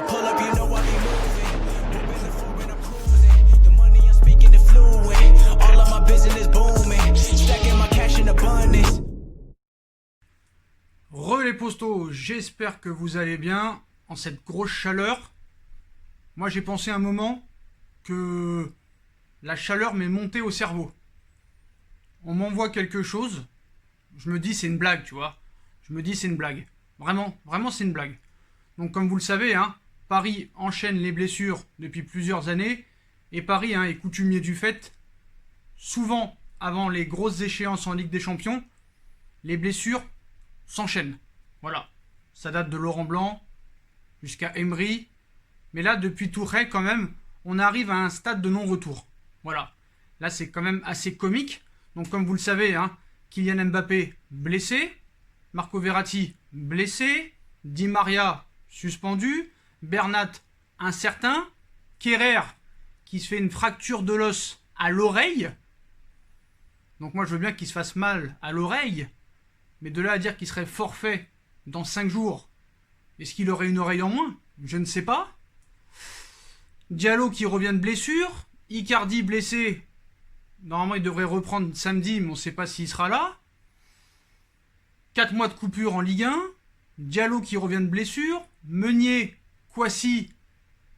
I pull up, you know I be moving. Moving the floor and I'm cruising. The money I'm speaking is fluent. All of my business booming. Stacking my cash in abundance. Re les postos, j'espère que vous allez bien en cette grosse chaleur. Moi j'ai pensé un moment que la chaleur m'est montée au cerveau. On m'envoie quelque chose, je me dis c'est une blague, tu vois. Je me dis c'est une blague. Vraiment c'est une blague. Donc comme vous le savez, Paris enchaîne les blessures depuis plusieurs années. Et Paris est coutumier du fait. Souvent, avant les grosses échéances en Ligue des Champions, les blessures s'enchaînent. Voilà. Ça date de Laurent Blanc jusqu'à Emery. Mais là, depuis Tourelle, quand même, on arrive à un stade de non-retour. Voilà. Là, c'est quand même assez comique. Donc, comme vous le savez, Kylian Mbappé blessé, Marco Verratti blessé, Di Maria suspendu, Bernat incertain, Kerrer qui se fait une fracture de l'os à l'oreille. Donc moi, je veux bien qu'il se fasse mal à l'oreille, mais de là à dire qu'il serait forfait dans 5 jours, est-ce qu'il aurait une oreille en moins? Je ne sais pas. Diallo qui revient de blessure, Icardi blessé. Normalement, il devrait reprendre samedi, mais on ne sait pas s'il sera là. 4 mois de coupure en Ligue 1. Diallo qui revient de blessure. Meunier, Kouassi,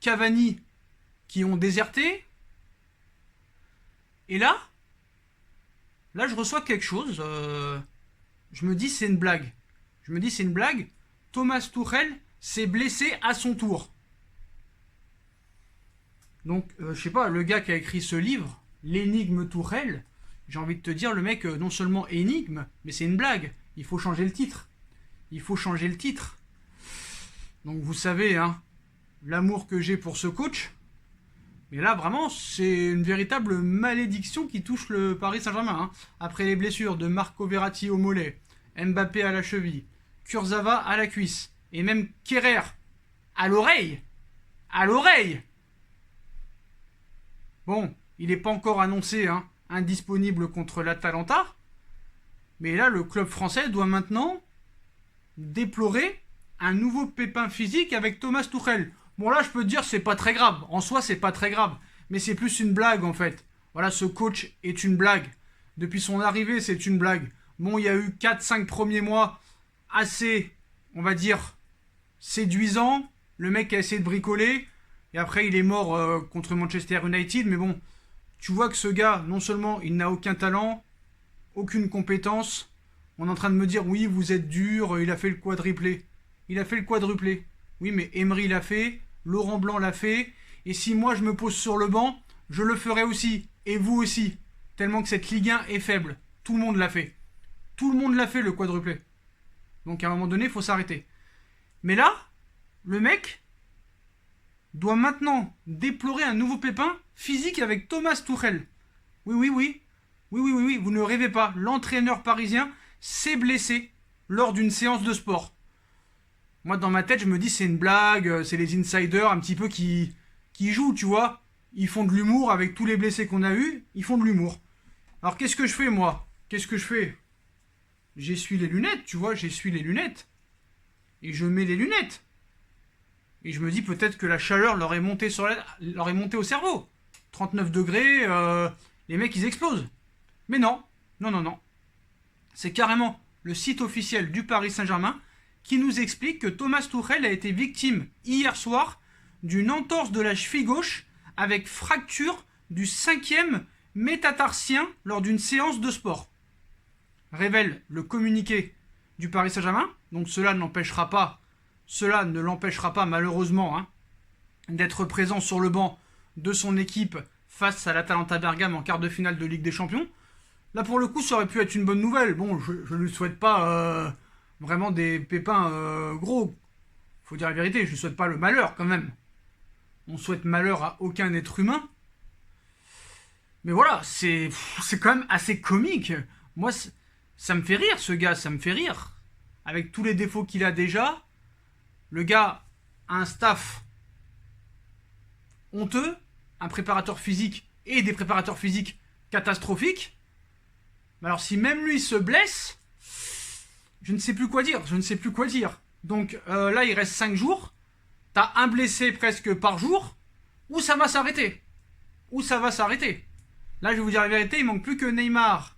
Cavani qui ont déserté. Et là, je reçois quelque chose. Je me dis c'est une blague. Thomas Tuchel s'est blessé à son tour. Donc, je sais pas, le gars qui a écrit ce livre, L'énigme Tuchel, j'ai envie de te dire, le mec, non seulement énigme, mais c'est une blague. Il faut changer le titre. Donc, vous savez, l'amour que j'ai pour ce coach. Mais là, vraiment, c'est une véritable malédiction qui touche le Paris Saint-Germain. Après les blessures de Marco Verratti au mollet, Mbappé à la cheville, Kurzawa à la cuisse, et même Kerrer à l'oreille. Bon, il n'est pas encore annoncé indisponible contre l'Atalanta. Mais là, le club français doit maintenant déplorer un nouveau pépin physique avec Thomas Tuchel. Bon là, je peux te dire, c'est pas très grave. En soi, c'est pas très grave. Mais c'est plus une blague, en fait. Voilà, ce coach est une blague. Depuis son arrivée, c'est une blague. Bon, il y a eu 4-5 premiers mois assez, on va dire, séduisants. Le mec a essayé de bricoler. Et après, il est mort contre Manchester United. Mais bon, tu vois que ce gars, non seulement il n'a aucun talent, aucune compétence. On est en train de me dire, oui, vous êtes dur, il a fait le quadruplé. Oui, mais Emery l'a fait, Laurent Blanc l'a fait. Et si moi, je me pose sur le banc, je le ferai aussi. Et vous aussi. Tellement que cette Ligue 1 est faible. Tout le monde l'a fait. Le quadruplé. Donc à un moment donné, il faut s'arrêter. Mais là, le mec doit maintenant déplorer un nouveau pépin physique avec Thomas Tuchel. Oui, vous ne rêvez pas. L'entraîneur parisien s'est blessé lors d'une séance de sport. Moi, dans ma tête, je me dis c'est une blague, c'est les insiders un petit peu qui jouent, tu vois. Ils font de l'humour avec tous les blessés qu'on a eus, ils font de l'humour. Alors qu'est-ce que je fais, moi? J'essuie les lunettes, tu vois, Et je mets les lunettes. Et je me dis peut-être que la chaleur leur est montée au cerveau. 39 degrés, les mecs ils explosent. Mais non. C'est carrément le site officiel du Paris Saint-Germain qui nous explique que Thomas Tuchel a été victime hier soir d'une entorse de la cheville gauche avec fracture du 5e métatarsien lors d'une séance de sport. Révèle le communiqué du Paris Saint-Germain. Donc cela ne l'empêchera pas malheureusement d'être présent sur le banc de son équipe face à l'Atalanta Bergame en quart de finale de Ligue des Champions. Là pour le coup ça aurait pu être une bonne nouvelle. Bon, je ne lui souhaite pas vraiment des pépins gros. Faut dire la vérité, je ne souhaite pas le malheur quand même. On souhaite malheur à aucun être humain. Mais voilà, c'est quand même assez comique. Moi, ça me fait rire ce gars, Avec tous les défauts qu'il a déjà, le gars a un staff honteux, un préparateur physique et des préparateurs physiques catastrophiques. Mais alors si même lui se blesse, je ne sais plus quoi dire. Donc là, il reste 5 jours. t'as un blessé presque par jour, ou ça va s'arrêter. Ou ça va s'arrêter. Là, je vais vous dire la vérité, il manque plus que Neymar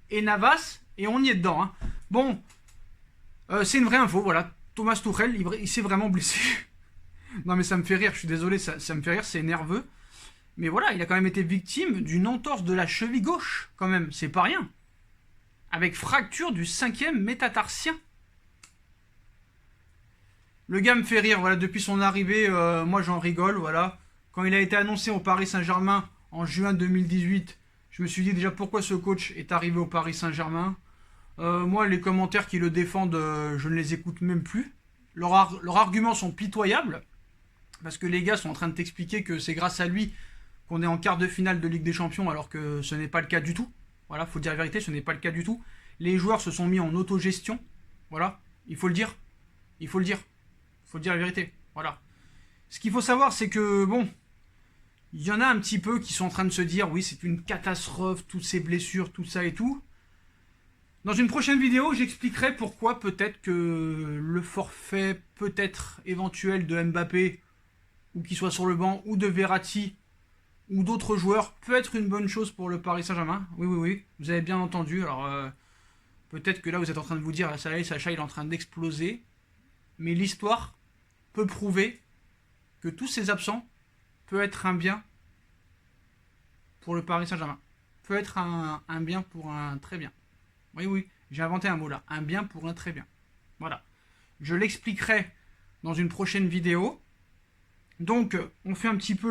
et Navas, et on y est dedans. Hein. Bon, c'est une vraie info, voilà. Thomas Tuchel, il s'est vraiment blessé. Non mais ça me fait rire, je suis désolé, ça me fait rire, c'est nerveux. Mais voilà, il a quand même été victime d'une entorse de la cheville gauche, quand même, c'est pas rien. Avec fracture du 5e métatarsien. Le gars me fait rire, voilà, depuis son arrivée, moi j'en rigole, voilà. Quand il a été annoncé au Paris Saint-Germain en juin 2018, je me suis dit déjà pourquoi ce coach est arrivé au Paris Saint-Germain. Moi, les commentaires qui le défendent, je ne les écoute même plus. Leurs arguments sont pitoyables. Parce que les gars sont en train de t'expliquer que c'est grâce à lui qu'on est en quart de finale de Ligue des Champions, alors que ce n'est pas le cas du tout. Voilà, faut dire la vérité, ce n'est pas le cas du tout. Les joueurs se sont mis en autogestion. Voilà, il faut le dire. Il faut le dire. Il faut dire la vérité. Voilà. Ce qu'il faut savoir, c'est que, bon, il y en a un petit peu qui sont en train de se dire, oui, c'est une catastrophe, toutes ces blessures, tout ça et tout. Dans une prochaine vidéo, j'expliquerai pourquoi peut-être que le forfait peut-être éventuel de Mbappé, ou qu'il soit sur le banc, ou de Verratti, ou d'autres joueurs, peut être une bonne chose pour le Paris Saint-Germain. Oui, oui, oui, vous avez bien entendu. Alors, peut-être que là, vous êtes en train de vous dire, ça y est, Sacha, il est en train d'exploser. Mais l'histoire peut prouver que tous ces absents peuvent être un bien pour le Paris Saint-Germain. Peut être un bien pour un très bien. Oui, oui, j'ai inventé un mot là. Un bien pour un très bien. Voilà. Je l'expliquerai dans une prochaine vidéo. Donc, on fait un petit peu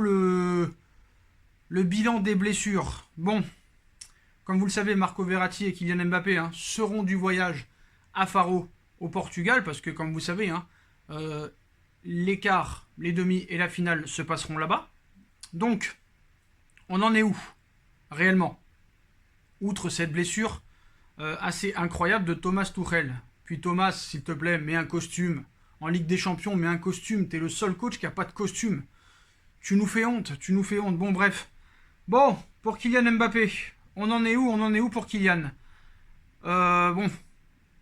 le bilan des blessures. Bon, comme vous le savez, Marco Verratti et Kylian Mbappé seront du voyage à Faro au Portugal. Parce que, comme vous savez, l'écart, les demi et la finale se passeront là-bas. Donc, on en est où, réellement? Outre cette blessure assez incroyable de Thomas Tuchel. Puis Thomas, s'il te plaît, mets un costume. En Ligue des Champions, mets un costume. T'es le seul coach qui n'a pas de costume. Tu nous fais honte, tu nous fais honte. Bon, bref. Bon, pour Kylian Mbappé, on en est où? On en est où pour Kylian? Bon,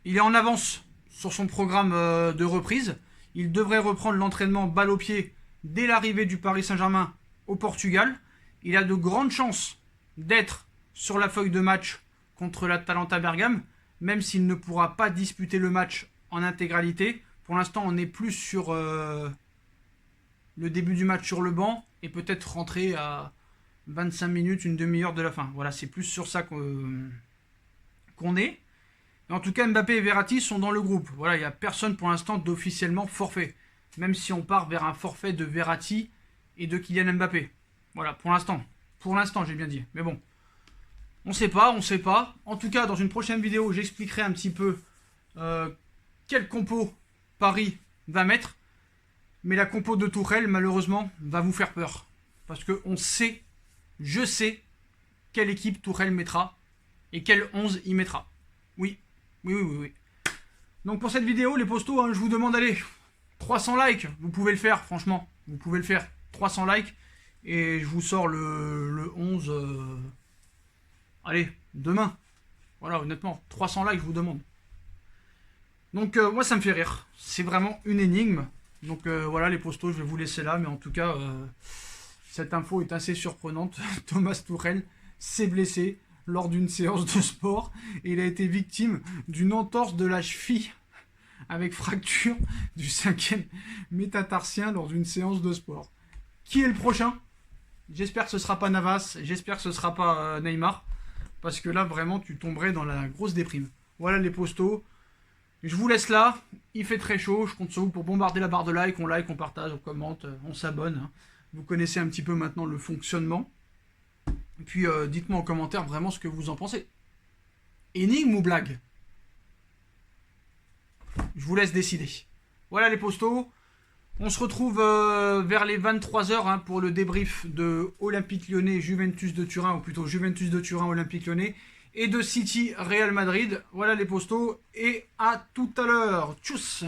il est en avance sur son programme de reprise. Il devrait reprendre l'entraînement balle au pied dès l'arrivée du Paris Saint-Germain au Portugal. Il a de grandes chances d'être sur la feuille de match contre l'Atalanta Bergame, même s'il ne pourra pas disputer le match en intégralité. Pour l'instant, on est plus sur le début du match sur le banc et peut-être rentrer à 25 minutes, une demi-heure de la fin. Voilà, c'est plus sur ça qu'on est. Et en tout cas, Mbappé et Verratti sont dans le groupe. Voilà, il n'y a personne pour l'instant d'officiellement forfait. Même si on part vers un forfait de Verratti et de Kylian Mbappé. Voilà, pour l'instant. Pour l'instant, j'ai bien dit. Mais bon, on sait pas, on sait pas. En tout cas, dans une prochaine vidéo, j'expliquerai un petit peu quel compo Paris va mettre. Mais la compo de Tuchel, malheureusement, va vous faire peur. Parce que on sait, je sais, quelle équipe Tuchel mettra et quel 11 il mettra. Oui, oui, oui, oui, oui. Donc pour cette vidéo, les postos, je vous demande, allez, 300 likes. Vous pouvez le faire, franchement. Vous pouvez le faire. 300 likes. Et je vous sors le 11... allez, demain. Voilà, honnêtement, 300 likes, je vous demande. Donc, moi, ça me fait rire. C'est vraiment une énigme. Donc, voilà, les postos, je vais vous laisser là. Mais en tout cas, cette info est assez surprenante. Thomas Tuchel s'est blessé lors d'une séance de sport. Et il a été victime d'une entorse de la cheville avec fracture du 5e métatarsien lors d'une séance de sport. Qui est le prochain? J'espère que ce sera pas Navas. J'espère que ce sera pas Neymar. Parce que là, vraiment, tu tomberais dans la grosse déprime. Voilà les postos. Je vous laisse là. Il fait très chaud. Je compte sur vous pour bombarder la barre de like. On partage, on commente, on s'abonne. Vous connaissez un petit peu maintenant le fonctionnement. Et puis, dites-moi en commentaire vraiment ce que vous en pensez. Énigme ou blague? Je vous laisse décider. Voilà les postos. On se retrouve vers les 23h pour le débrief de Olympique Lyonnais, Juventus de Turin, ou plutôt Juventus de Turin, Olympique Lyonnais, et de City, Real Madrid. Voilà les postos, et à tout à l'heure. Tchuss!